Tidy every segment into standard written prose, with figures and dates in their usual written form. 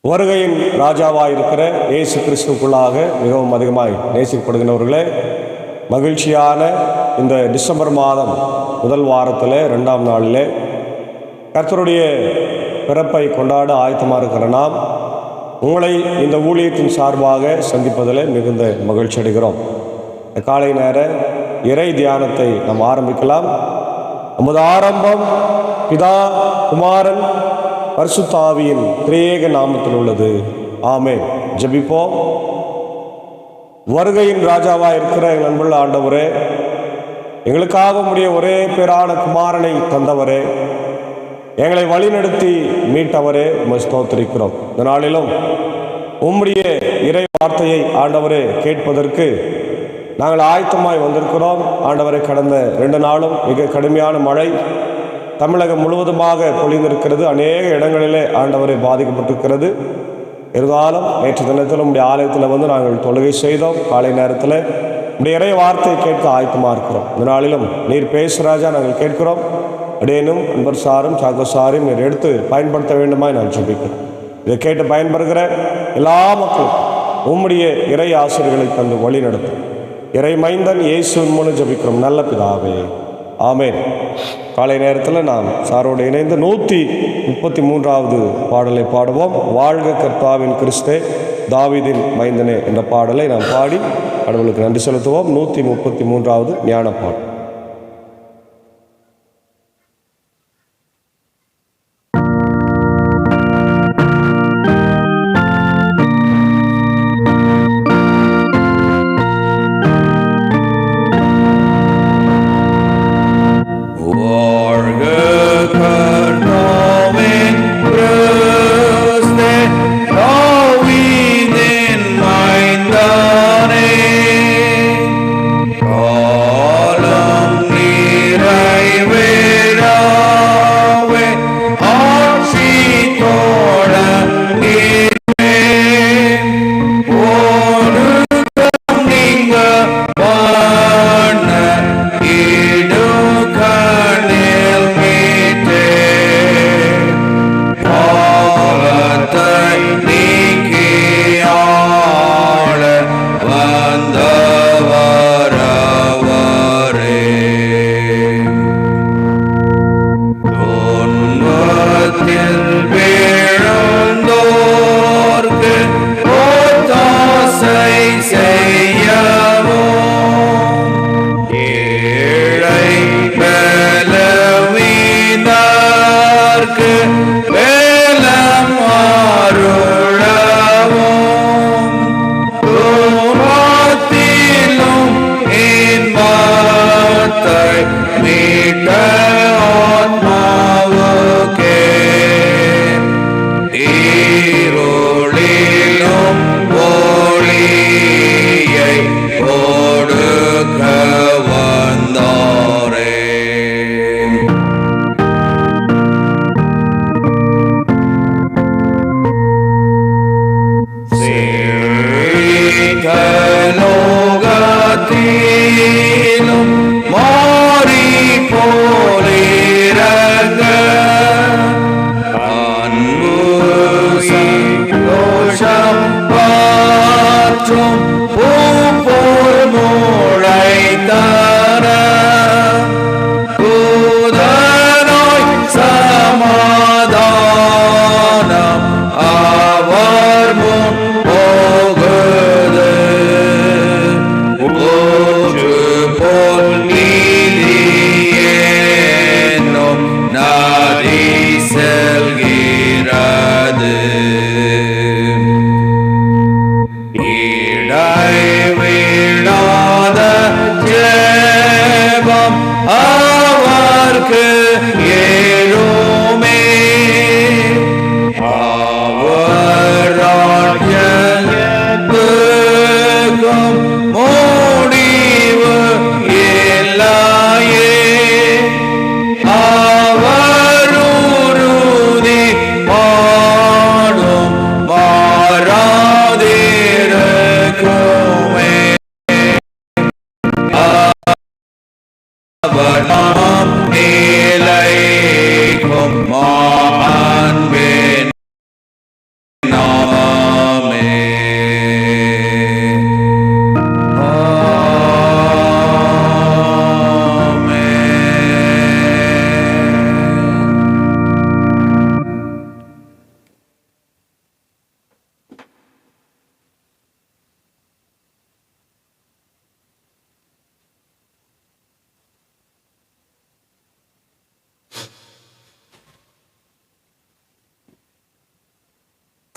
வருகையின் ராஜாவாக இருக்கிற இயேசு கிறிஸ்துக்குள்ளாக மிகவும் அதிகமாய் நேசிக்கப்படுகின்றவர்களே, மகிழ்ச்சியான இந்த டிசம்பர் மாதம் முதல் வாரத்தில் 2ஆம் நாளில் கர்த்தருடைய பிறப்பை கொண்டாட ஆயத்தமாக இருக்கிற நாம் உங்களை இந்த ஊழியத்தின் சார்பாக சந்திப்பதில் மிகுந்த மகிழ்ச்சி அடைகிறோம். காலை நேர இறை தியானத்தை நாம் ஆரம்பிக்கலாம். நமது ஆரம்பம் பிதா, குமாரன், பரிசுத்த ஆவியின் திரியேக நாமத்தில் உள்ளது. ஆமென். ஜெபிப்போம். வருகையின் ராஜாவாக இருக்கிற எங்கள் அன்புள்ள ஆண்டவரே, எங்களுக்காக உம்முடைய ஒரே பேரான குமாரனை தந்தவரே, எங்களை வழிநடத்தி மீட்டவரே, உம்மை ஸ்தோத்திரிக்கிறோம். இந்த நாளிலும் உம்முடைய இறை வார்த்தையை ஆண்டவரே கேட்பதற்கு நாங்கள் ஆயத்தமாய் வந்திருக்கிறோம். ஆண்டவரை கடந்த 2 நாளும் மிக கடுமையான மழை தமிழகம் முழுவதுமாக பொழிந்திருக்கிறது. அநேக இடங்களிலே ஆண்டவரை பாதிக்கப்பட்டிருக்கிறது. இருந்தாலும் நேற்று தினத்தில் உடைய ஆலயத்தில் வந்து நாங்கள் தொழுகை செய்தோம். காலை நேரத்தில் உடைய இறை வார்த்தையை கேட்க ஆயத்தமாக இருக்கிறோம். இந்த நாளிலும் நீர் பேசுராஜா நாங்கள் கேட்கிறோம். அடேனும் அன்பர் சாரும் சாக்கோசாரும் நீர் எடுத்து பயன்படுத்த வேண்டுமாய் நான் ஜெபிக்கிறோம். இதை கேட்டு பயன்பெறுகிற எல்லா மக்களும் உம்முடைய இறை ஆசிரியர்களை தந்து வழி நடத்தும். இறை மைந்தன் இயேசுவின் மூலம் ஜெபிக்கிறோம் நல்ல பிதாவே, ஆமென். காலை நேரத்தில் நாம் சாரோடு இணைந்து 133வது பாடலை பாடுவோம். வாழ்க கர்த்தாவின் கிறிஸ்தே, தாவீதின் மைந்தனே என்ற பாடலை நாம் பாடி கடவுளுக்கு நன்றி செலுத்துவோம். 133வது ஞான பாடல். All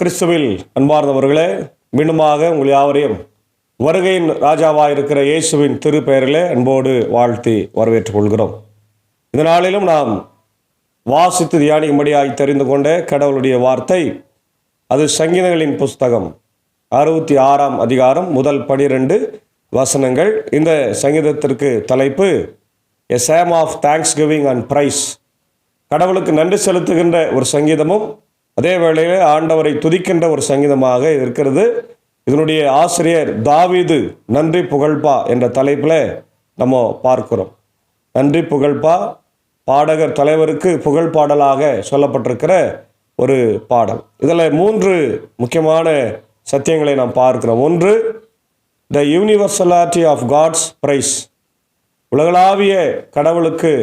கிறிஸ்துவில் அன்பார்ந்தவர்களே, மீண்டுமாக உங்கள் யாவரையும் வருகையின் ராஜாவாக இருக்கிற இயேசுவின் திருப்பெயரிலே அன்போடு வாழ்த்தி வரவேற்றுக் கொள்கிறோம். இந்த நாளிலும் நாம் வாசித்து தியானிக்கும்படியாய் தெரிந்து கொண்ட கடவுளுடைய வார்த்தை, அது சங்கீதங்களின் புஸ்தகம் 66ஆம் அதிகாரம் முதல் 12 வசனங்கள். இந்த சங்கீதத்திற்கு தலைப்பு a psalm of thanksgiving and praise. கடவுளுக்கு நன்றி செலுத்துகின்ற ஒரு சங்கீதமும் அதே வேளையில் ஆண்டவரை துதிக்கின்ற ஒரு சங்கீதமாக இருக்கிறது. இதனுடைய ஆசிரியர் தாவீது நன்றி புகழ்பா என்ற தலைப்பில் நம்ம பார்க்கிறோம். நன்றி புகழ்பா பாடகர் தலைவருக்கு புகழ் பாடலாக சொல்லப்பட்டிருக்கிற ஒரு பாடல். இதில் 3 முக்கியமான சத்தியங்களை நாம் பார்க்கிறோம். ஒன்று, த யூனிவர்சலாலிட்டி ஆஃப் காட்ஸ் பிரைஸ். உலகளாவிய கடவுளுக்கு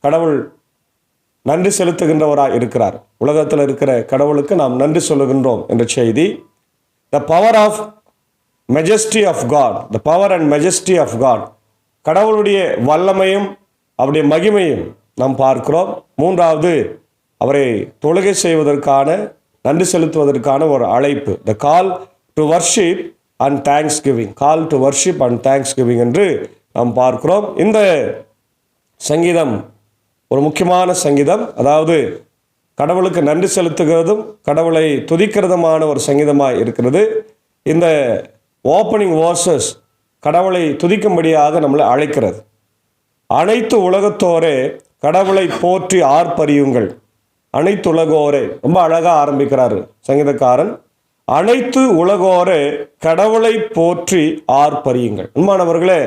கடவுள் நன்றி செலுத்துகின்றவராக இருக்கிறார். உலகத்தில் இருக்கிற கடவுளுக்கு நாம் நன்றி சொல்லுகின்றோம் என்ற செய்தி. The power of majesty of God, the power and majesty of God. கடவுளுடைய வல்லமையும் அவருடைய மகிமையும் நாம் பார்க்கிறோம். மூன்றாவது, அவரை தொழுகை செய்வதற்கான நன்றி செலுத்துவதற்கான ஒரு அழைப்பு, the call to worship and thanksgiving. Call to worship and thanksgiving என்று நாம் பார்க்கிறோம். இந்த சங்கீதம் ஒரு முக்கியமான சங்கீதம். அதாவது கடவுளுக்கு நன்றி செலுத்துகிறதும் கடவுளை துதிக்கிறதுமான ஒரு சங்கீதமாக இருக்கிறது. இந்த ஓப்பனிங் வேர்சஸ் கடவுளை துதிக்கும்படியாக நம்மளை அழைக்கிறது. அனைத்து உலகத்தோரே கடவுளை போற்றி ஆர்ப்பரியுங்கள். அனைத்து உலகோரே, ரொம்ப அழகாக ஆரம்பிக்கிறாரு சங்கீதக்காரன். அனைத்து உலகோரே கடவுளை போற்றி ஆர்ப்பரியுங்கள். அன்பானவர்களே,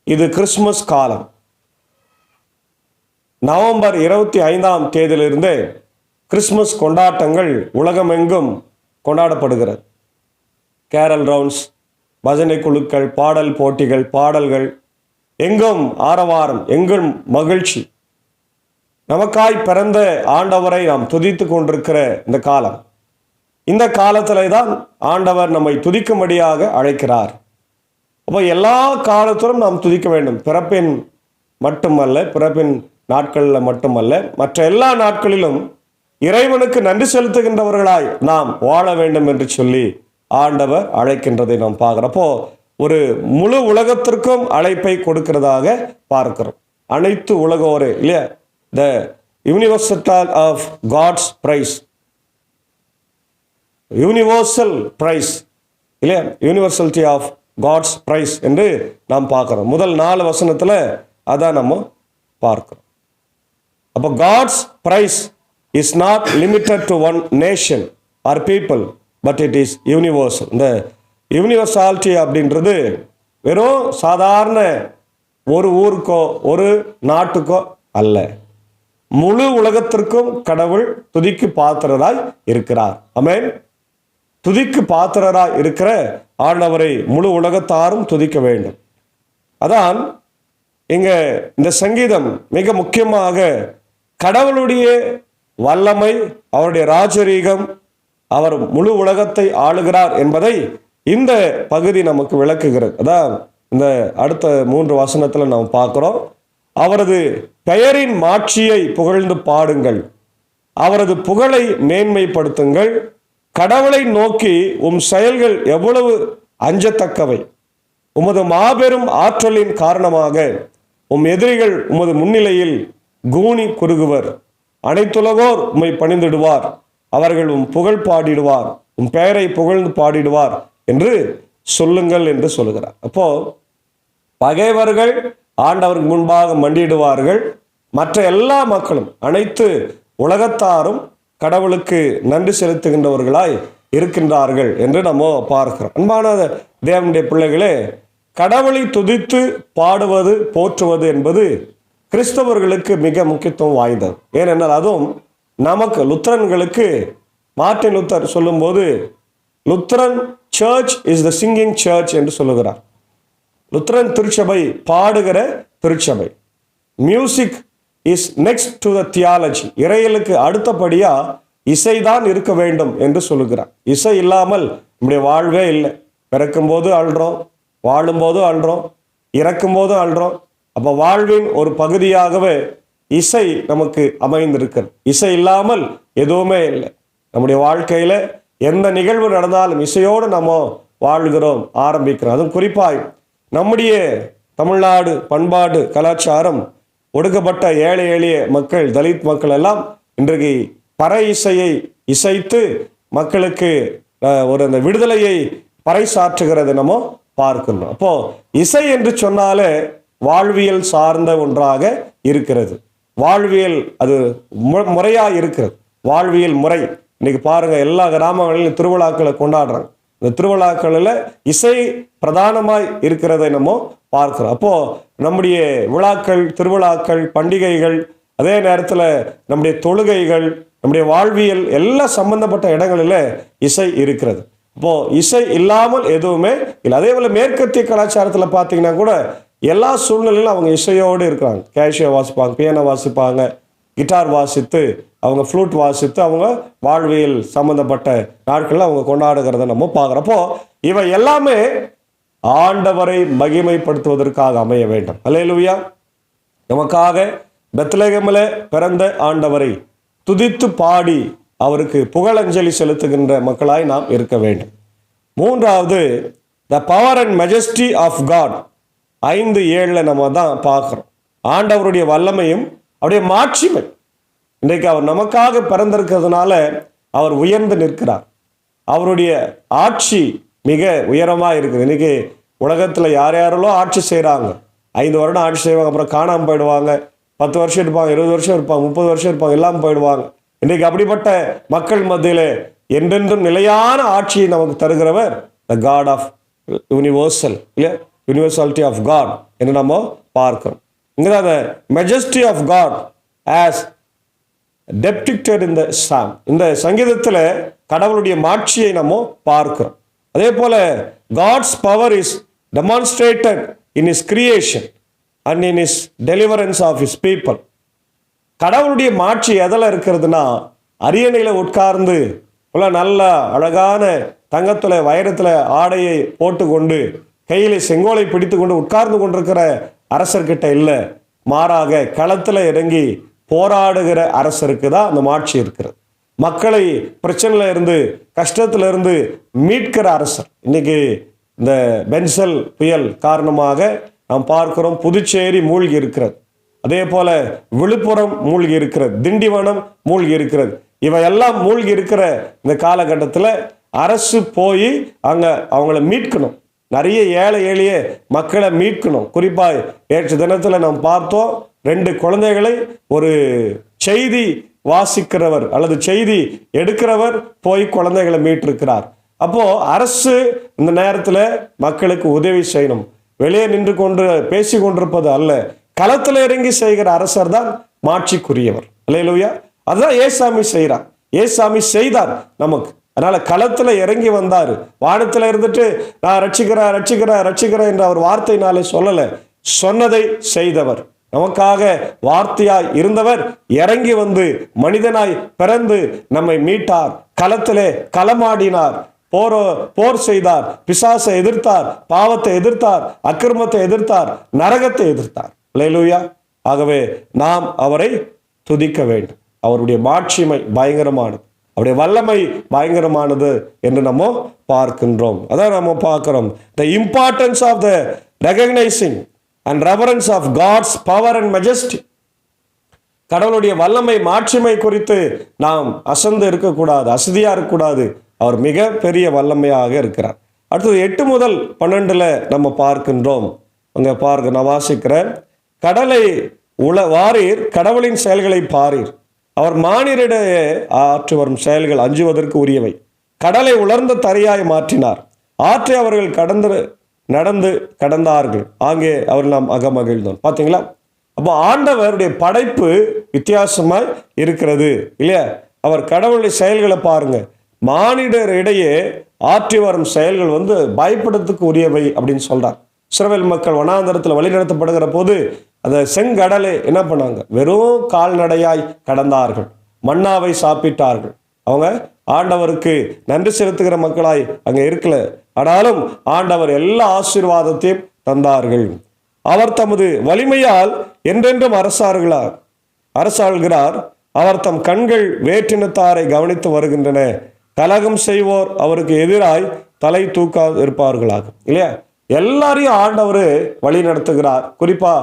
இது கிறிஸ்துமஸ் காலம். நவம்பர் 25ஆம் தேதியிலிருந்து கிறிஸ்துமஸ் கொண்டாட்டங்கள் உலகமெங்கும் கொண்டாடப்படுகிறது. கேரல் ரவுண்ட்ஸ், பஜனை குழுக்கள், பாடல் போட்டிகள், பாடல்கள், எங்கும் ஆரவாரம், எங்கும் மகிழ்ச்சி. நமக்காய் பிறந்த ஆண்டவரை நாம் துதித்து கொண்டிருக்கிற இந்த காலம். இந்த காலத்திலே தான் ஆண்டவர் நம்மை துதிக்கும்படியாக அழைக்கிறார். அப்போ எல்லா காலத்திலும் நாம் துதிக்க வேண்டும். பிறப்பின் மட்டுமல்ல, பிறப்பின் நாட்களில் மட்டுமல்ல, மற்ற எல்லா நாட்களிலும் இறைவனுக்கு நன்றி செலுத்துகின்றவர்களாய் நாம் வாழ வேண்டும் என்று சொல்லி ஆண்டவர் அழைக்கின்றதை நாம் பார்க்கிறப்போ ஒரு முழு உலகத்திற்கும் அழைப்பை கொடுக்கிறதாக பார்க்கிறோம். அனைத்து உலகோரே, இல்லையா? The universal of God's praise, universal praise, இல்லையா? யூனிவர்சலிட்டி ஆஃப் காட்ஸ் பிரைஸ் என்று நாம் பார்க்கிறோம். முதல் 4 வசனத்தில் அதான் நம்ம பார்க்கிறோம். அப்போ God's praise is not limited to one nation or people, but it is universal. இந்த யூனிவர்சாலிட்டி அப்படின்றது வெறும் சாதாரண ஒரு ஊருக்கோ ஒரு நாட்டுக்கோ அல்ல, முழு உலகத்திற்கும் கடவுள் துதிக்கு பாத்திரராய் இருக்கிறார். ஆமென். துதிக்கு பாத்திரராய் இருக்கிற ஆண்டவரை முழு உலகத்தாரும் துதிக்க வேண்டும். அதான் இங்க இந்த சங்கீதம் மிக முக்கியமாக கடவுளுடைய வல்லமை, அவருடைய ராஜரீகம், அவர் முழு உலகத்தை ஆளுகிறார் என்பதை இந்த பகுதி நமக்கு விளக்குகிறது. அதான் இந்த அடுத்த 3 வசனத்தில் நாம் பார்க்கிறோம். அவரது பெயரின் மாட்சியை புகழ்ந்து பாடுங்கள், அவரது புகழை மேன்மைப்படுத்துங்கள். கடவுளை நோக்கி உம் செயல்கள் எவ்வளவு அஞ்சத்தக்கவை. உமது மாபெரும் ஆற்றலின் காரணமாக உம் எதிரிகள் உமது முன்னிலையில் கூனி குறுகுவர். அனைத்துலகோர் உம்மை பணிந்திடுவார், அவர்கள் உம் புகழ் பாடிடுவார், உம் பெயரை புகழ்ந்து பாடிடுவார் என்று சொல்லுங்கள் என்று சொல்லுகிறார். அப்போ பகைவர்கள் ஆண்டவருக்கு முன்பாக மண்டிடுவார்கள். மற்ற எல்லா மக்களும், அனைத்து உலகத்தாரும் கடவுளுக்கு நன்றி செலுத்துகின்றவர்களாய் இருக்கின்றார்கள் என்று நம்ம பார்க்கிறோம். அன்பான தேவனுடைய பிள்ளைகளே, கடவுளை துதித்து பாடுவது, போற்றுவது என்பது கிறிஸ்தவர்களுக்கு மிக முக்கியத்துவம் வாய்ந்தது. ஏனென்றால் அதுவும் நமக்கு லுத்தரன்களுக்கு மார்ட்டின் லூத்தர் சொல்லும்போது Lutheran church is the singing church என்று சொல்லுகிறார். லுத்தரன் திருச்சபை பாடுகிற திருச்சபை. Music is next to the theology. இறையலுக்கு அடுத்தபடியா இசைதான் இருக்க வேண்டும் என்று சொல்லுகிறார். இசை இல்லாமல் நம்முடைய வாழ்வே இல்லை. பிறக்கும்போது அழுறோம், வாழும்போது அழுறோம், இறக்கும்போது அழுறோம். அப்போ வாழ்வின் ஒரு பகுதியாகவே இசை நமக்கு அமைந்திருக்கிறது. இசை இல்லாமல் எதுவுமே இல்லை. நம்முடைய வாழ்க்கையில எந்த நிகழ்வு நடந்தாலும் இசையோடு நம்ம வாழ்கிறோம், ஆரம்பிக்கிறோம். அதுவும் குறிப்பாய் நம்முடைய தமிழ்நாடு பண்பாடு கலாச்சாரம், ஒடுக்கப்பட்ட ஏழை எளிய மக்கள், தலித் மக்கள் எல்லாம் இன்றைக்கு பறை இசையை இசைத்து மக்களுக்கு ஒரு அந்த விடுதலையை பறைசாற்றுகிறதை நம்ம பார்க்கணும். அப்போ இசை என்று சொன்னாலே வாழ்வியல் சார்ந்த ஒன்றாக இருக்கிறது. வாழ்வியல் அது முறையாக இருக்கிறது. வாழ்வியல் முறை இன்னைக்கு பாருங்க, எல்லா கிராமங்களிலும் திருவிழாக்களை கொண்டாடுறாங்க. இந்த திருவிழாக்களில் இசை பிரதானமாய் இருக்கிறதை நம்ம பார்க்கிறோம். அப்போ நம்முடைய விழாக்கள், திருவிழாக்கள், பண்டிகைகள், அதே நேரத்தில் நம்முடைய தொழுகைகள், நம்முடைய வாழ்வியல் எல்லாம் சம்பந்தப்பட்ட இடங்களில் இசை இருக்கிறது. அப்போ இசை இல்லாமல் எதுவுமே இல்லை. அதே போல மேற்கத்திய கலாச்சாரத்தில் பார்த்தீங்கன்னா கூட எல்லா சூழ்நிலையிலும் அவங்க இசையோடு இருக்கிறாங்க. கேஷியோ வாசிப்பாங்க, பியானோ வாசிப்பாங்க, கிட்டார் வாசித்து, அவங்க ஃப்ளூட் வாசித்து அவங்க வாழ்வியல் சம்பந்தப்பட்ட நாட்களில் அவங்க கொண்டாடுகிறத நம்ம பார்க்குறப்போ இவை எல்லாமே ஆண்டவரை மகிமைப்படுத்துவதற்காக அமைய வேண்டும். அல்லேலூயா. நமக்காக பெத்லகேமில் பிறந்த ஆண்டவரை துதித்து பாடி அவருக்கு புகழஞ்சலி செலுத்துகின்ற மக்களாய் நாம் இருக்க வேண்டும். மூன்றாவது, the power and majesty of God. 5:7 நம்ம தான் பார்க்குறோம். ஆண்டவருடைய வல்லமையும் அவருடைய மாட்சிமை. இன்றைக்கு அவர் நமக்காக பிறந்திருக்கிறதுனால அவர் உயர்ந்து நிற்கிறார். அவருடைய ஆட்சி மிக உயரமாக இருக்குது. இன்றைக்கி உலகத்தில் யார் யாரெல்லாம் ஆட்சி செய்கிறாங்க, 5 வருடம் ஆட்சி செய்வாங்க, அப்புறம் காணாமல் போயிடுவாங்க. 10 வருஷம் இருப்பாங்க, 20 வருஷம் இருப்பாங்க, 30 வருஷம் இருப்பாங்க, எல்லாம் போயிடுவாங்க. இன்றைக்கு அப்படிப்பட்ட மக்கள் மத்தியில் என்றென்றும் நிலையான ஆட்சியை நமக்கு தருகிறவர் த காட் ஆஃப் யூனிவர்சல், இல்லையா, யூனிவர்சாலிட்டி ஆஃப் காட் என்று நம்ம பார்க்கிறோம். இங்கே தான் majesty of God as depicted in the psalm. இந்த சங்கீதத்தில் கடவுளுடைய மாட்சியை நம்ம பார்க்கிறோம். அதே போல God's power is demonstrated in his creation and in his deliverance of his people. கடவுளுடைய மாட்சி எதில் இருக்கிறதுனா, அரியணையில் உட்கார்ந்து நல்ல அழகான தங்கத்தில் வைரத்தில் ஆடையை போட்டுக்கொண்டு கையில் செங்கோலை பிடித்து கொண்டு உட்கார்ந்து கொண்டிருக்கிற அரசர்கிட்ட இல்லை, மாறாக களத்தில் இறங்கி போராடுகிற அரசருக்கு தான் அந்த மாட்சி இருக்கிறது. மக்களை பிரச்சனையில இருந்து, கஷ்டத்துல இருந்து மீட்கிற அரசர். இன்னைக்கு இந்த பென்சல் புயல் காரணமாக நாம் பார்க்கிறோம், புதுச்சேரி மூழ்கி இருக்கிறது, அதே போல விழுப்புரம் மூழ்கி இருக்கிறது, திண்டிவனம் மூழ்கி இருக்கிறது. இவையெல்லாம் மூழ்கி இருக்கிற இந்த காலகட்டத்தில் அரசு போய் அவங்கள மீட்கணும். நிறைய ஏழை எளிய மக்களை மீட்கணும். குறிப்பாக நேற்று தினத்தில் நாம் பார்த்தோம், 2 குழந்தைகளை ஒரு செய்தி வாசிக்கிறவர் அல்லது செய்தி எடுக்கிறவர் போய் குழந்தைகளை மீட்டிருக்கிறார். அப்போ அரசு இந்த நேரத்தில் மக்களுக்கு உதவி செய்யணும். வெளியே நின்று கொண்டு பேசி கொண்டிருப்பது அல்ல, களத்தில் இறங்கி செய்கிற அரசர் தான் மாட்சிக்குரியவர். அல்லேலூயா. அதுதான் ஏசாமி செய்கிறார், ஏசாமி செய்தார் நமக்கு. அதனால களத்துல இறங்கி வந்தாரு. வானத்துல இருந்துட்டு நான் ரட்சிக்கிறேன் ரட்சிக்கிறேன் ரட்சிக்கிறேன் என்ற அவர் வார்த்தையினாலே சொல்லல, சொன்னதை செய்தவர், நமக்காக வார்த்தையாய் இருந்தவர் இறங்கி வந்து மனிதனாய் பிறந்து நம்மை மீட்டார். களத்திலே களமாடினார், போர் செய்தார், பிசாசை எதிர்த்தார், பாவத்தை எதிர்த்தார், அக்கிரமத்தை எதிர்த்தார், நரகத்தை எதிர்த்தார். அல்லேலூயா. ஆகவே நாம் அவரை துதிக்க வேண்டும். அவருடைய மாட்சிமை பயங்கரமானது, அவருடைய வல்லமை பயங்கரமானது என்று நம்ம பார்க்கின்றோம். அதான் நம்ம பார்க்கிறோம். The importance of the recognising and reverence of God's power and majesty. கடவுளுடைய வல்லமை மாட்சிமை குறித்து நாம் அசந்து இருக்கக்கூடாது, அசதியா இருக்கக்கூடாது. அவர் மிக பெரிய வல்லமையாக இருக்கிறார். அடுத்தது 8 முதல் 12 நம்ம பார்க்கின்றோம். அங்க பாருங்க, நான் வாசிக்கிறேன். கடலை வாரீர், கடவுளின் செயல்களை பாரீர், அவர் மானிடரிடையே ஆற்றி வரும் செயல்கள் அஞ்சுவதற்கு உரியவை. கடலை உலர்ந்த தரையாய் மாற்றினார், ஆற்றை அவர்கள் நடந்து கடந்தார்கள், ஆங்கே அவர் நாம் அகமகிழ்ந்தோம். பார்த்தீங்களா? அப்போ ஆண்டவருடைய படைப்பு வித்தியாசமாய் இருக்கிறது இல்லையா? அவர் கடவுளுடைய செயல்களை பாருங்க. மானிடர் இடையே ஆற்றி வரும் செயல்கள் பயப்படுறதுக்கு உரியவை அப்படின்னு சொல்றார். இஸ்ரவேல் மக்கள் வனாந்தரத்தில் வழிநடத்தப்படுகிற போது அந்த செங்கடலை என்ன பண்ணாங்க? வெறும் கால்நடையாய் கடந்தார்கள், மன்னாவை சாப்பிட்டார்கள். அவங்க ஆண்டவருக்கு நன்றி செலுத்துகிற மக்களாய் அங்கே இருக்கல. ஆனாலும் ஆண்டவர் எல்லா ஆசீர்வாதத்தையும் தந்தார்கள். அவர் தமது வலிமையால் என்றென்றும் அரசாள்கிறார். அவர் தம் கண்கள் வேற்றினத்தாரை கவனித்து வருகின்றன. கலகம் செய்வோர் அவருக்கு எதிராய் தலை தூக்கா இருப்பார்களாக. இல்லையா? எல்லாரையும் ஆண்டவர் வழி நடத்துகிறார். குறிப்பா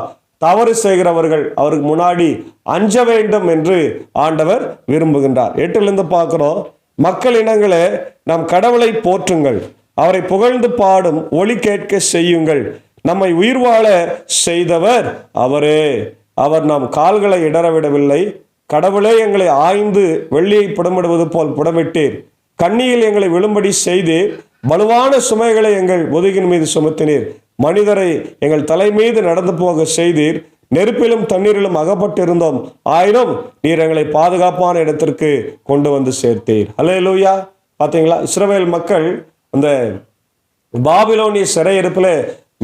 தவறு செய்கிறவர்கள் அவருக்கு முன்னாடி அஞ்ச வேண்டும் என்று ஆண்டவர் விரும்புகின்றார். 8லிருந்து பார்க்கிறோம், மக்கள் இனங்களே நம் கடவுளை போற்றுங்கள், அவரை புகழ்ந்து பாடும் ஒலி கேட்க செய்யுங்கள், நம்மை உயிர் வாழ செய்தவர் அவரே, அவர் நம் கால்களை இடரவிடவில்லை, கடவுளே எங்களை ஆய்ந்து வெள்ளியை புடமிடுவது போல் புடமிட்டீர், கண்ணியில் எங்களை விழும்படி செய்தீர், வலுவான சுமைகளை எங்கள் முதுகின் மீது சுமத்தினீர், மனிதரை எங்கள் தலை மீது நடந்து போக செய்தீர், நெருப்பிலும் தண்ணீரிலும் அகப்பட்டிருந்தோம், ஆயினும் நீர் எங்களை பாதுகாப்பான இடத்திற்கு கொண்டு வந்து சேர்த்தீர். அல்லேலூயா. பார்த்தீங்களா? இஸ்ரவேல் மக்கள் அந்த பாபிலோனிய சிறையிருப்பில்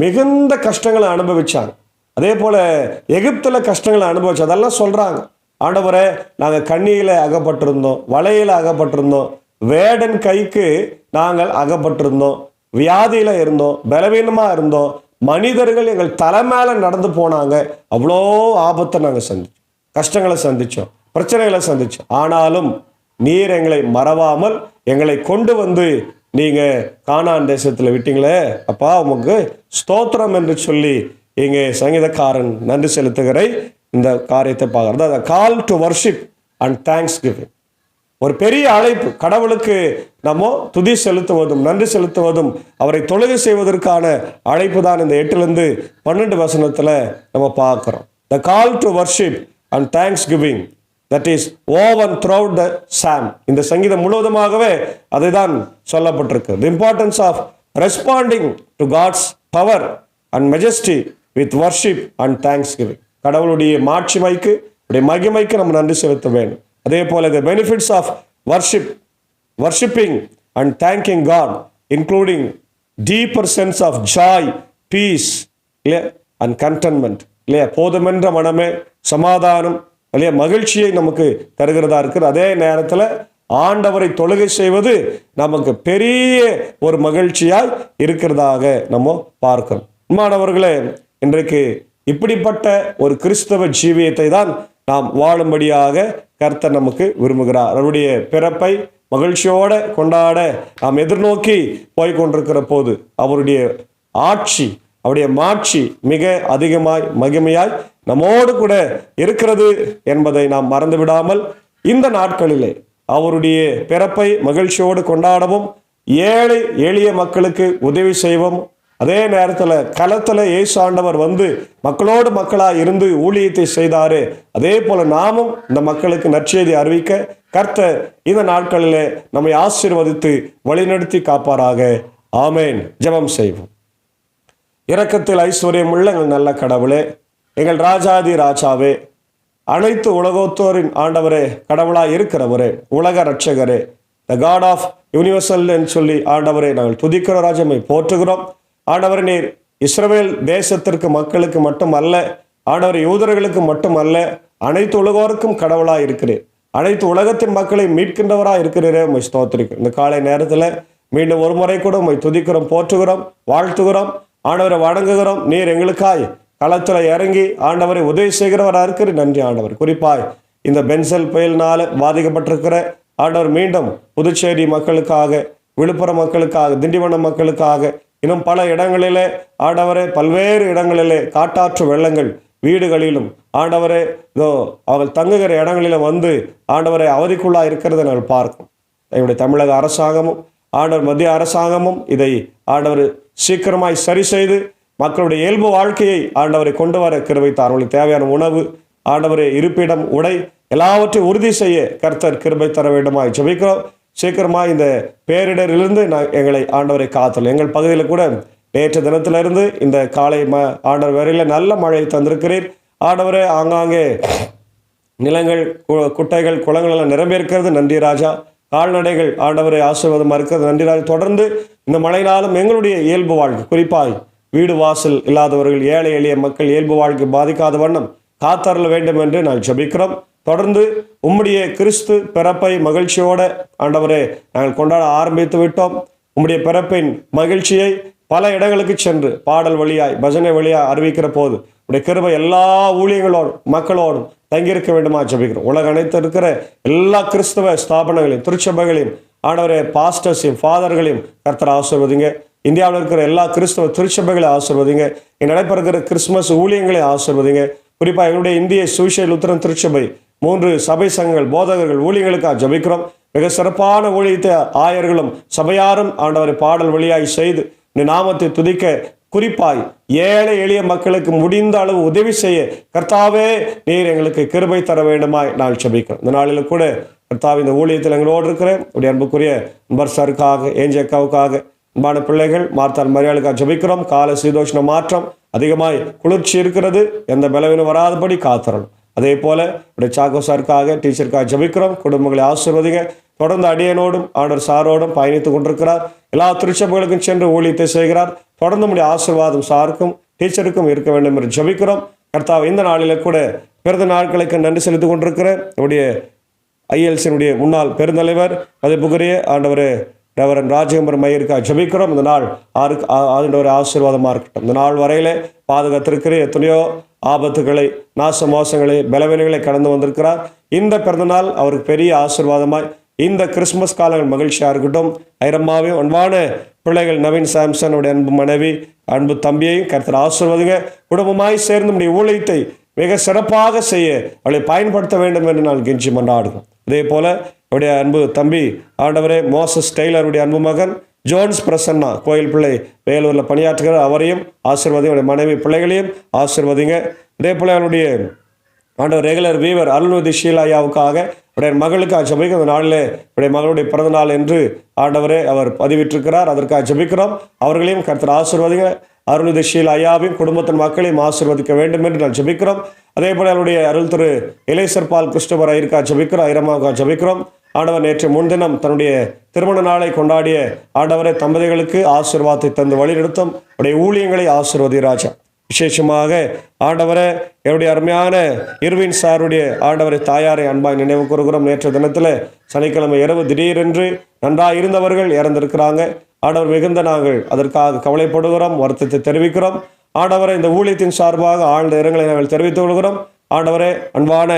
மிகுந்த கஷ்டங்களை அனுபவிச்சாங்க. அதே போல எகிப்துல கஷ்டங்களை அனுபவிச்சு அதெல்லாம் சொல்றாங்க. ஆண்டவரே, நாங்கள் கண்ணியில அகப்பட்டிருந்தோம், வலையில அகப்பட்டிருந்தோம், வேடன் கைக்கு நாங்கள் அகப்பட்டிருந்தோம், வியாதியில இருந்தோம், பலவீனமா இருந்தோம், மனிதர்கள் எங்கள் தலை மேல நடந்து போனாங்க, அவ்வளோ ஆபத்தை நாங்கள் சந்திச்சோம், கஷ்டங்களை சந்திச்சோம், பிரச்சனைகளை சந்திச்சோம். ஆனாலும் நீர் எங்களை மறவாமல் எங்களை கொண்டு வந்து நீங்க கானான் தேசத்துல விட்டீங்களே, அப்பா உமக்கு ஸ்தோத்திரம் என்று சொல்லி இங்கே சங்கீதக்காரன் நன்றி செலுத்துகிற இந்த காரியத்தை பார்க்கறது. கால் to worship and thanks giving, ஒரு பெரிய அழைப்பு. கடவுளுக்கு நம்ம துதி செலுத்துவதும் நன்றி செலுத்துவதும் அவரை தொழுகை செய்வதற்கான அழைப்பு தான் இந்த 8லிருந்து 12 வசனத்துல நம்ம பார்க்கிறோம். The call to worship and thanksgiving that is woven throughout the psalm. இந்த சங்கீதம் முழுவதுமாகவே அதை தான் சொல்லப்பட்டிருக்கு. The importance of responding to God's power and majesty with worship and thanksgiving. கடவுளுடைய மாட்சிமைக்கு மகிமைக்கு நம்ம நன்றி செலுத்த வேண்டும். அதே போல the benefits of worshiping and thanking God including deeper sense of joy, peace and contentment. இல்லையா? போதுமென்ற மனமே சமாதானம் இல்லையா மகிழ்ச்சியை நமக்கு தருகிறதா இருக்கிறது. அதே நேரத்தில் ஆண்டவரை தொழுகை செய்வது நமக்கு பெரிய ஒரு மகிழ்ச்சியாய் இருக்கிறதாக நம்ம பார்க்கிறோம். மாணவர்களே, இன்றைக்கு இப்படிப்பட்ட ஒரு கிறிஸ்தவ ஜீவியத்தை தான் நாம் வாழும்படியாக கர்த்தர் நமக்கு விரும்புகிறார். அவருடைய பிறப்பை மகிழ்ச்சியோட கொண்டாட நாம் எதிர்நோக்கி போய்கொண்டிருக்கிற போது அவருடைய ஆட்சி, அவருடைய மாட்சி மிக அதிகமாய் மகிமையாய் நம்மோடு கூட இருக்கிறது என்பதை நாம் மறந்து விடாமல் இந்த நாட்களிலே அவருடைய பிறப்பை மகிழ்ச்சியோடு கொண்டாடவும், ஏழை எளிய மக்களுக்கு உதவி செய்வோம். அதே நேரத்தில் களத்தில் இயேசு ஆண்டவர் வந்து மக்களோடு மக்களாக இருந்து ஊழியத்தை செய்தாரு. அதே போல நாமும் இந்த மக்களுக்கு நற்செய்தி அறிவிக்க கர்த்தர் இந்த நாட்களிலே நம்மை ஆசீர்வதித்து வழிநடத்தி காப்பாராக. ஆமேன். ஜெபம் செய்வோம். இரக்கத்தில் ஐஸ்வர்யம் உள்ள எங்கள் நல்ல கடவுளே, எங்கள் ராஜாதி ராஜாவே, அனைத்து உலகத்தோரின் ஆண்டவரே, கடவுளாய் இருக்கிறவரே, உலக ரட்சகரே, த காட் ஆஃப் யூனிவர்சல் என்று சொல்லி ஆண்டவரே நாங்கள் துதிக்கிறோம். ராஜமை போற்றுகிறோம். ஆண்டவரே, நீர் இஸ்ரவேல் தேசத்திற்கு மக்களுக்கு மட்டுமல்ல, ஆண்டவர் யூதர்களுக்கு மட்டுமல்ல, அனைத்து உலகோருக்கும் கடவுளாய் இருக்கிறீர். அனைத்து உலகத்தின் மக்களை மீட்கின்றவராக இருக்கிறீரே, உம்மை ஸ்தோத்திரிக்கிறோம். இந்த காலை நேரத்தில் மீண்டும் ஒரு முறை கூட உம்மை துதிக்கிறோம், போற்றுகிறோம், வாழ்த்துகிறோம், ஆண்டவரை வணங்குகிறோம். நீர் எங்களுக்காய் களத்தில் இறங்கி ஆண்டவரை உதவி செய்கிறவராக இருக்கிற நன்றி ஆண்டவர். குறிப்பாய் இந்த பென்சல் புயலினால பாதிக்கப்பட்டிருக்கிற ஆண்டவர் மீண்டும் புதுச்சேரி மக்களுக்காக, விழுப்புரம் மக்களுக்காக, திண்டிவனம் மக்களுக்காக, இன்னும் பல இடங்களிலே ஆண்டவரே, பல்வேறு இடங்களிலே காட்டாற்று வெள்ளங்கள் வீடுகளிலும் ஆண்டவரே இதோ அவர்கள் தங்குகிற இடங்களிலும் வந்து ஆண்டவரை அவதிக்குள்ளாக இருக்கிறத நாங்கள் பார்க்கிறோம். எங்களுடைய தமிழக அரசாங்கமும் ஆண்டவர் மத்திய அரசாங்கமும் இதை ஆண்டவர் சீக்கிரமாய் சரி செய்து மக்களுடைய இயல்பு வாழ்க்கையை ஆண்டவரை கொண்டு வர கிருபை தார். அவர்களுக்கு தேவையான உணவு, ஆண்டவரை இருப்பிடம், உடை எல்லாவற்றையும் உறுதி செய்ய கர்த்தர் கிருபை தர வேண்டுமாய் ஜெபிக்கிறோம். சீக்கிரமாக இந்த பேரிடரிலிருந்து எங்களை ஆண்டவரை காத்தல். எங்கள் பகுதியில் கூட நேற்று தினத்திலிருந்து இந்த காலை ஆண்டவர் வரையில் நல்ல மழை தந்திருக்கிறீர். ஆண்டவரே, ஆங்காங்கே நிலங்கள், குட்டைகள், குளங்கள் எல்லாம் நிரம்பியிருக்கிறது. நன்றி ராஜா. கால்நடைகள் ஆண்டவரை ஆசீர்வாதமாக இருக்கிறது. நன்றி ராஜா. தொடர்ந்து இந்த மழையினாலும் எங்களுடைய இயல்பு வாழ்க்கை, குறிப்பாய் வீடு வாசல் இல்லாதவர்கள், ஏழை எளிய மக்கள் இயல்பு வாழ்க்கை பாதிக்காத வண்ணம் காத்தரல வேண்டும் என்று நான் ஜெபிக்கிறோம். தொடர்ந்து உம்முடைய கிறிஸ்து பிறப்பை மகிழ்ச்சியோட ஆண்டவரே நாங்கள் கொண்டாட ஆரம்பித்து விட்டோம். உம்முடைய பிறப்பின் மகிழ்ச்சியை பல இடங்களுக்கு சென்று பாடல் வழியாய், பஜனை வழியாய் அறிவிக்கிற போது உடைய கிருபை எல்லா ஊழியங்களோடும் மக்களோடும் தங்கியிருக்க வேண்டுமா ஜெபிக்கிறோம். உலக அனைத்து இருக்கிற எல்லா கிறிஸ்தவ ஸ்தாபனங்களையும், திருச்சபைகளையும் ஆண்டவரே பாஸ்டர்ஸையும் ஃபாதர்களையும் கர்த்தர் ஆசீர்வதிங்க. இந்தியாவில் இருக்கிற எல்லா கிறிஸ்தவ திருச்சபைகளை ஆசீர்வதிங்க. இங்கே நடைபெறுகிற கிறிஸ்துமஸ் ஊழியங்களை ஆசீர்வதிங்க. குறிப்பாக எங்களுடைய இந்திய சுவிசேஷ லுத்தரன் திருச்சபை 3 சபை சங்கங்கள் போதகர்கள் ஊழியங்களுக்காக ஜபிக்கிறோம். மிக சிறப்பான ஊழியத்தை ஆயர்களும் சபையாரும் ஆண்டவரை பாடல் வழியாய் செய்து இந்த நாமத்தை துதிக்க, குறிப்பாய் ஏழை எளிய மக்களுக்கு முடிந்த அளவு உதவி செய்ய கர்த்தாவே நீர் எங்களுக்கு கிருபை தர வேண்டுமாய் நான் ஜெபிக்கிறோம். இந்த நாளில் கூட கர்த்தாவே இந்த ஊழியத்தில் எங்களோடு இருக்கிறேன் உடைய அன்புக்குரிய நண்பர் சாருக்காக, ஏஞ்சக்காவுக்காக, அன்பான பிள்ளைகள் மார்த்தாள் மரியாளுக்காக ஜெபிக்கிறோம். கால சீதோஷ்ண மாற்றம் அதிகமாய் குளிர்ச்சி இருக்கிறது, எந்த பலவீனம் வராதபடி காத்தரணும். அதே போல இப்படி சாக்கோ சாருக்காக, டீச்சருக்காக ஜெபிக்கிறோம். குடும்பங்களை ஆசீர்வதிங்க. தொடர்ந்து அடியனோடும் ஆண்டவர் சாரோடும் பயணித்துக் கொண்டிருக்கிறார். எல்லா திருச்சபைகளுக்கும் சென்று ஊழியத்தை செய்கிறார். தொடர்ந்து நம்முடைய ஆசீர்வாதம் சாருக்கும் டீச்சருக்கும் இருக்க வேண்டும் என்று ஜெபிக்கிறோம். கர்த்தாவே இந்த நாளில கூட பிறந்த நாட்களுக்கு நன்றி செலுத்திக் கொண்டிருக்கிறேன். நம்முடைய ஐஎல்சியினுடைய முன்னாள் பெருந்தலைவர் மதிப்புக்குரிய ஆண்டவர் ரெவரன் ராஜகம்பரம் ஐயருக்காக ஜெபிக்கிறோம். இந்த நாள் ஆண்டவர் ஆசீர்வாதமாக இருக்கட்டும். இந்த நாள் வரையில பாதுகாத்திருக்கிற எத்தனையோ ஆபத்துகளை, நாச மோசங்களை, பலவீனங்களை கடந்து வந்திருக்கிறார். இந்த பிறந்தநாள் அவருக்கு பெரிய ஆசீர்வாதமாய் இந்த கிறிஸ்துமஸ் காலங்கள் மகிழ்ச்சியாக இருக்கட்டும். ஐரம்மாவையும் அன்பான பிள்ளைகள் நவீன் சாம்சனுடைய அன்பு மனைவி, அன்பு தம்பியையும் கர்த்தர் ஆசீர்வதிங்க. குடும்பமாய் சேர்ந்து நம்முடைய ஊழியத்தை மிக சிறப்பாக செய்ய அவளை பயன்படுத்த வேண்டும் என்று நான் கெஞ்சி மன்றாடுகிறோம். இதே போல அவருடைய அன்பு தம்பி ஆண்டவரே மோசஸ் டெய்லருடைய அன்பு மகன் ஜோன்ஸ் பிரசன்னா கோயில் பிள்ளை வேலூரில் பணியாற்றுகிறார். அவரையும் ஆசீர்வதிங்க. அவருடைய மனைவி பிள்ளைகளையும் ஆசீர்வதிங்க. இதே போல அவருடைய ஆண்டவர் ரெகுலர் வீவர் அருள்நிதி ஷீலாயாவுக்காக உடைய மகளுக்காக ஜெபிக்கிறோம். இந்த நாளிலே உடைய மகளுடைய பிறந்த நாள் என்று ஆண்டவரே அவர் பதிவிட்டிருக்கிறார். அதற்காக ஜெபிக்கிறோம். அவர்களையும் கர்த்தர் ஆசீர்வதிங்க. அருள்நிதி ஷீலாயாவையும் குடும்பத்தின் மக்களையும் ஆசீர்வதிக்க வேண்டும் என்று நான் ஜெபிக்கிறோம். அதே போல அவருடைய அருள் திரு இளையசர் பால் கிறிஸ்டோபர் ஐயருக்காக ஜெபிக்கிறோம். ஐரமாவுக்காக ஜெபிக்கிறோம். ஆண்டவர் நேற்று முன்தினம் தன்னுடைய திருமண நாளை கொண்டாடிய ஆண்டவரை தம்பதிகளுக்கு ஆசீர்வாதத்தை தந்து வழிநடத்தும் உடைய ஊழியங்களை ஆசீர்வதி ராஜா. விசேஷமாக ஆண்டவரை என்னுடைய அருமையான இருவின் சாருடைய ஆண்டவரை தாயாரை அன்பாய் நினைவு கூறுகிறோம். நேற்று தினத்தில் சனிக்கிழமை இரவு திடீரென்று நன்றாக இருந்தவர்கள் இறந்திருக்கிறாங்க. ஆண்டவர் மிகுந்த நாங்கள் அதற்காக கவலைப்படுகிறோம், வருத்தத்தை தெரிவிக்கிறோம். ஆண்டவரை இந்த ஊழியத்தின் சார்பாக ஆழ்ந்த இரங்கலை நாங்கள் தெரிவித்துக் கொள்கிறோம். ஆண்டவரே அன்பான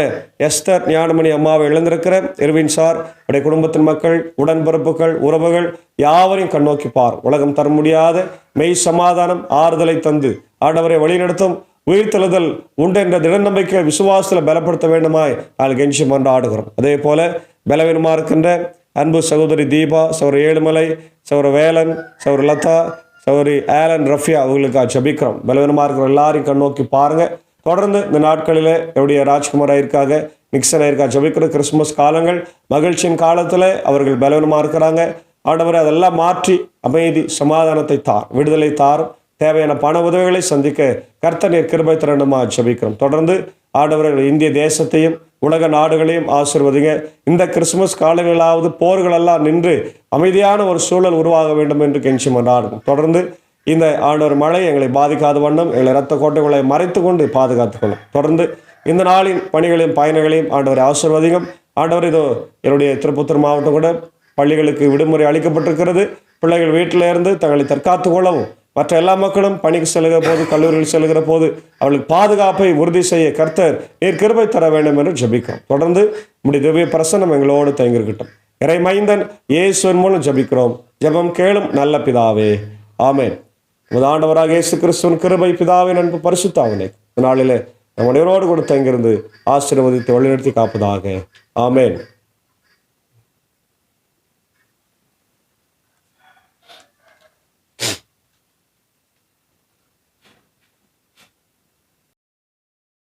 எஸ்தர் ஞானமணி அம்மாவை இழந்திருக்கிற இருவின் சார் உடைய குடும்பத்தின் மக்கள், உடன்பிறப்புகள், உறவுகள் யாவரையும் கண்ணோக்கிப்பார். உலகம் தர முடியாத மெய் சமாதானம் ஆறுதலை தந்து ஆண்டவரை வழிநடத்தும் உயிர்த்தெழுதல் உண்டு என்ற திட நம்பிக்கை விசுவாசத்தில் பலப்படுத்த வேண்டுமாய் நாங்கள் கெஞ்சி மன்றாடுகிறோம். அதே போல பலவீனமாக இருக்கின்ற அன்பு சகோதரி தீபா, சகோதரி ஏழுமலை, சகோதரி வேலன், சகோதரி லதா, சகோதரி ஆலன் ரஃபியா அவர்களுக்காக ஜெபிக்கிறோம். பலவீனமாக இருக்கிற எல்லாரையும் கண்ணோக்கி பாருங்கள். தொடர்ந்து இந்த நாட்களில் என்னுடைய ராஜ்குமார் ஐயருக்காக, நிக்சன் ஐயருக்காக ஜெபிக்கிற கிறிஸ்துமஸ் காலங்கள் மகிழ்ச்சியின் காலத்தில் அவர்கள் பலவீனமாக இருக்கிறாங்க. ஆண்டவரை அதெல்லாம் மாற்றி அமைதி சமாதானத்தை தார், விடுதலை தாரும். தேவையான பண உதவிகளை சந்திக்க கர்த்தர் நீர் கிருபை தரணுமா ஜெபிக்கிறோம். தொடர்ந்து ஆண்டவர்கள் இந்திய தேசத்தையும் உலக நாடுகளையும் ஆசீர்வதிங்க. இந்த கிறிஸ்துமஸ் காலங்களாவது போர்களெல்லாம் நின்று அமைதியான ஒரு சூழல் உருவாக வேண்டும் என்று கெஞ்சி மன்றாடுகிறோம். தொடர்ந்து இந்த ஆண்டவர் மழை எங்களை பாதிக்காத வண்ணம் எங்களை இரத்த கோட்டைகளை மறைத்து கொண்டு பாதுகாத்துக்கொள்ளும். தொடர்ந்து இந்த நாளின் பணிகளையும் பயணங்களையும் ஆண்டவரை ஆசீர்வதிக்கும். ஆண்டவர் இதோ என்னுடைய திருப்பத்தூர் மாவட்டம் கூட பள்ளிகளுக்கு விடுமுறை அளிக்கப்பட்டிருக்கிறது. பிள்ளைகள் வீட்டில் இருந்து தங்களை தற்காத்து கொள்ளவும், மற்ற எல்லா மக்களும் பணிக்கு செல்கிற போது, கல்லூரியில் செல்கிற போது அவர்களுக்கு பாதுகாப்பை உறுதி செய்ய கர்த்தர் நீர் கிருபை தர வேண்டும் என்று ஜெபிக்கிறோம். தொடர்ந்து நம்முடைய திவ்ய பிரசன்னம் எங்களோடு தங்கியிருக்கட்டும். இறை மைந்தன் இயேசுவின் மூலம் ஜெபிக்கிறோம். ஜெபம் கேளும் நல்ல பிதாவே, ஆமென். ஆண்டவராக இயேசு கிறிஸ்துவின் கிருபை, பிதாவின் அன்பு, பரிசுத்த ஆவினை நாளிலே நம்முடையவரோடு கூட தங்கியிருந்து ஆசீர்வதித்து வழிநடத்தி காப்பதாக. ஆமென்.